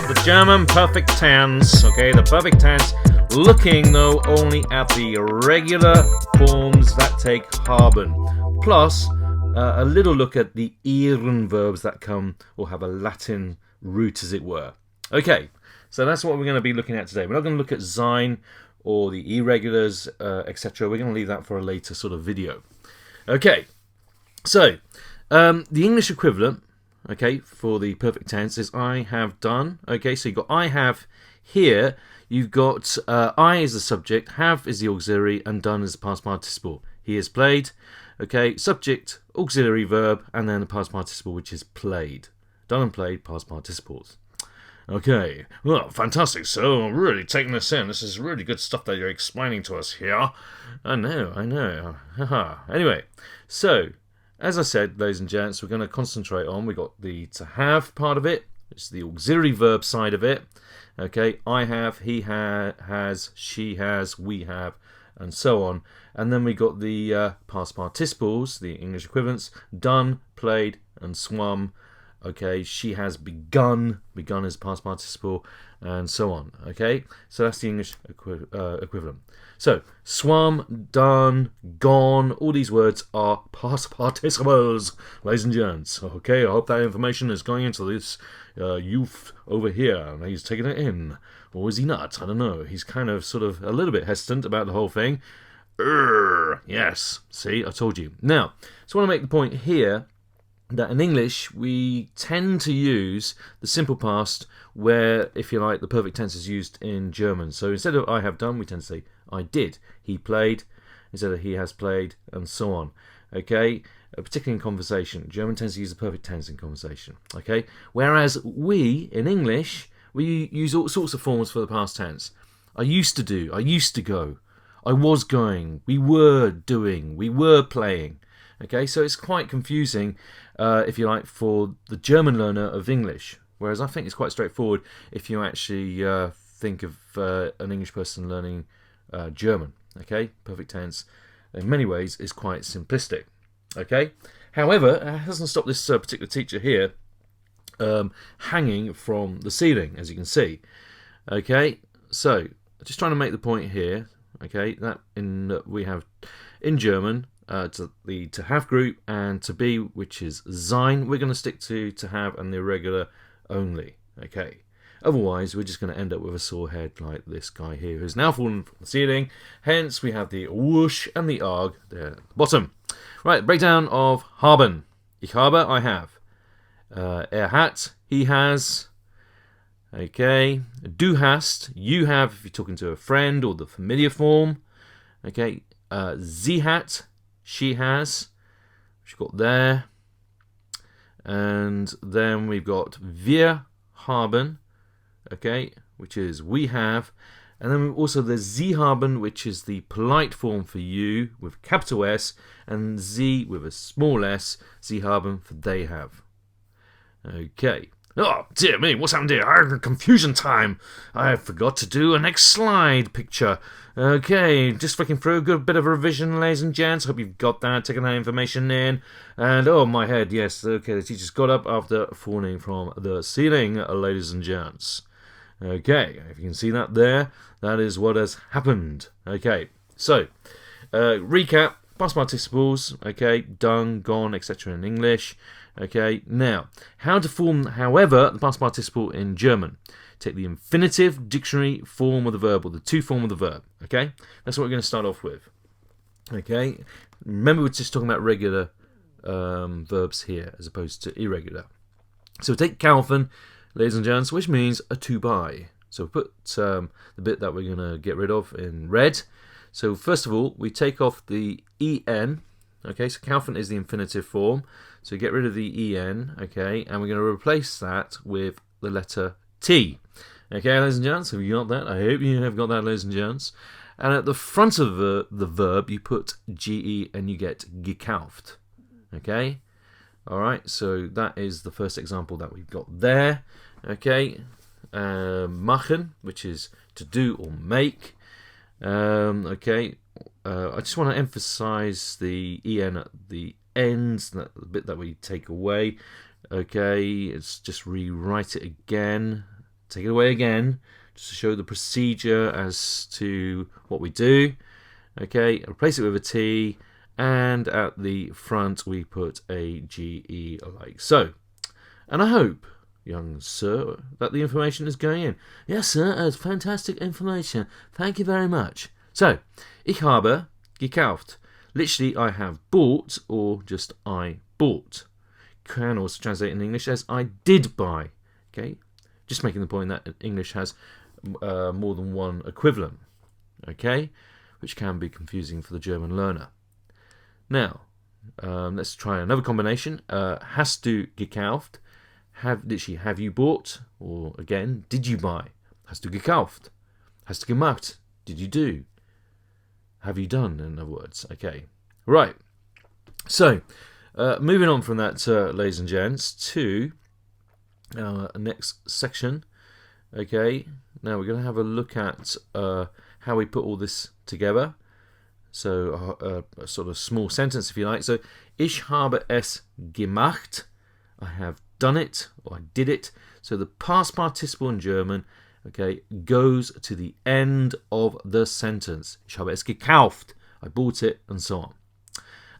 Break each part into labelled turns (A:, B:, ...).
A: about the German perfect tense. Okay, the perfect tense, looking though only at the regular forms that take haben, plus a little look at the ieren verbs that come or have a Latin root, as it were. Okay, so that's what we're going to be looking at today. We're not going to look at sein or the irregulars, etc. We're going to leave that for a later sort of video. Okay, so the English equivalent, okay, for the perfect tense is I have done. Okay, so you've got I have here. You've got I is the subject, have is the auxiliary, and done is the past participle. He has played. Okay, subject, auxiliary verb, and then the past participle, which is played. Done and played, past participles. Okay, well, fantastic. So, really taking this in. This is really good stuff that you're explaining to us here. I know. Anyway, so, as I said, ladies and gents, we're going to concentrate on, we got the to have part of it. It's the auxiliary verb side of it. Okay, I have, he has, she has, we have, and so on. And then we got the past participles, the English equivalents, done, played, and swum. Okay, she has begun is past participle, and so on. Okay, so that's the English equivalent. So, swum, done, gone, all these words are past participles, ladies and gents. Okay, I hope that information is going into this youth over here, and he's taking it in. Or is he not? I don't know. He's kind of sort of a little bit hesitant about the whole thing. Yes, see, I told you. Now, so I want to make the point here that in English we tend to use the simple past where, if you like, the perfect tense is used in German. So instead of I have done, we tend to say I did. He played instead of he has played, and so on. Okay, particularly in conversation. German tends to use the perfect tense in conversation. Okay, whereas we in English we use all sorts of forms for the past tense. I used to do. I used to go. I was going. We were doing. We were playing. Okay, so it's quite confusing, if you like, for the German learner of English. Whereas I think it's quite straightforward if you actually think of an English person learning German. Okay, perfect tense in many ways is quite simplistic. Okay, however, it hasn't stopped this particular teacher here hanging from the ceiling, as you can see. Okay, so just trying to make the point here. Okay, that we have in German. To the to have group and to be, which is sein. We're going to stick to have and the irregular only. Okay. Otherwise, we're just going to end up with a sore head like this guy here, who's now fallen from the ceiling. Hence, we have the whoosh and the arg there at the bottom. Right, breakdown of haben. Ich habe, I have. Hat, he has. Okay. Du hast, you have, if you're talking to a friend, or the familiar form. Okay. Sie hat, she has, which we've got there. And then we've got wir haben, okay, which is we have. And then we've also the Sie haben, which is the polite form for you with capital S, and Sie with a small s, Sie haben for they have. Okay. Oh, dear me, what's happened here? Confusion time. I forgot to do a next slide picture. Okay, just flicking through a good bit of revision, ladies and gents. Hope you've got that, taken that information in. And, oh, my head, yes. Okay, the teacher's got up after falling from the ceiling, ladies and gents. Okay, if you can see that there, that is what has happened. Okay, so, recap, past participles, okay, done, gone, etc. in English. Okay, now, how to form, however, the past participle in German. Take the infinitive dictionary form of the verb, or the to form of the verb. Okay, that's what we're going to start off with. Okay, remember we're just talking about regular verbs here, as opposed to irregular. So take kaufen, ladies and gents, which means a to buy. So put the bit that we're going to get rid of in red. So first of all, we take off the en. Okay, so kaufen is the infinitive form. So get rid of the en, okay, and we're going to replace that with the letter T. Okay, ladies and gents, have you got that? I hope you have got that, ladies and gents. And at the front of the verb, you put ge and you get gekauft. Okay, all right, so that is the first example that we've got there. Okay, machen, which is to do or make. Okay, I just want to emphasize the en at the ends, the bit that we take away. Okay, let's just rewrite it again take it away again, just to show the procedure as to what we do. Okay, replace it with a T, and at the front we put a GE like so. And I hope, young sir, that the information is going in. Yes, sir, that's fantastic information. Thank you very much. So, ich habe gekauft. Literally, I have bought, or just I bought. Can also translate in English as I did buy. Okay, just making the point that English has more than one equivalent. Okay, which can be confusing for the German learner. Now, let's try another combination. Hast du gekauft? Literally, have you bought? Or again, did you buy? Hast du gekauft? Hast du gemacht? Did you do? Have you done, in other words? Okay, right. So, moving on from that, ladies and gents, to our next section. Okay, now we're going to have a look at how we put all this together. So, a sort of small sentence, if you like. So, ich habe es gemacht. I have done it, or I did it. So, the past participle in German, okay, goes to the end of the sentence. Ich habe es gekauft. I bought it, and so on.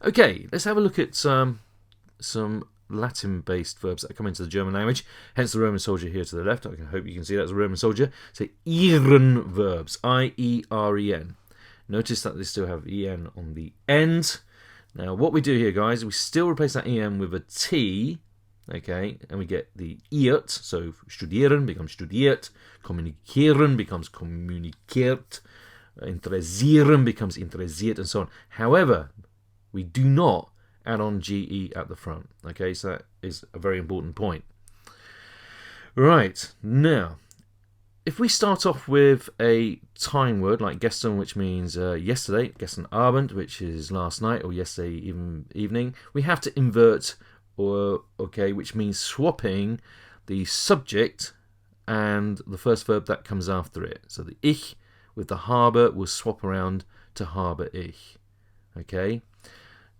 A: Okay, let's have a look at some Latin-based verbs that come into the German language. Hence the Roman soldier here to the left. I hope you can see that as a Roman soldier. So, ieren verbs. I-E-R-E-N. Notice that they still have en on the end. Now, what we do here, guys, we still replace that en with a t, okay, and we get the iert. So, studieren becomes studiert, kommunizieren becomes kommuniziert, interessieren becomes interessiert, and so on. However, we do not add on ge at the front, okay, so that is a very important point. Right, now, if we start off with a time word like gestern, which means yesterday, gestern Abend, which is last night or yesterday evening, we have to invert, which means swapping the subject and the first verb that comes after it. So the ich with the habe will swap around to habe ich. Okay,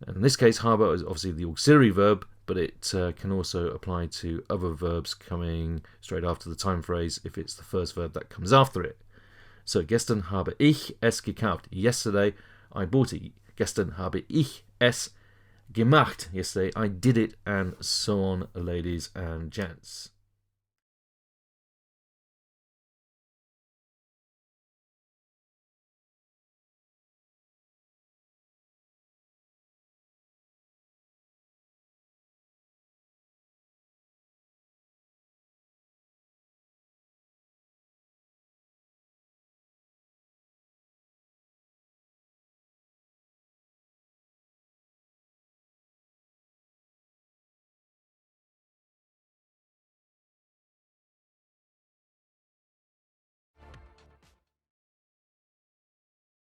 A: in this case, habe is obviously the auxiliary verb, but it can also apply to other verbs coming straight after the time phrase if it's the first verb that comes after it. So, gestern habe ich es gekauft. Yesterday, I bought it. Gestern habe ich es gemacht. Yesterday, I did it, and so on, ladies and gents.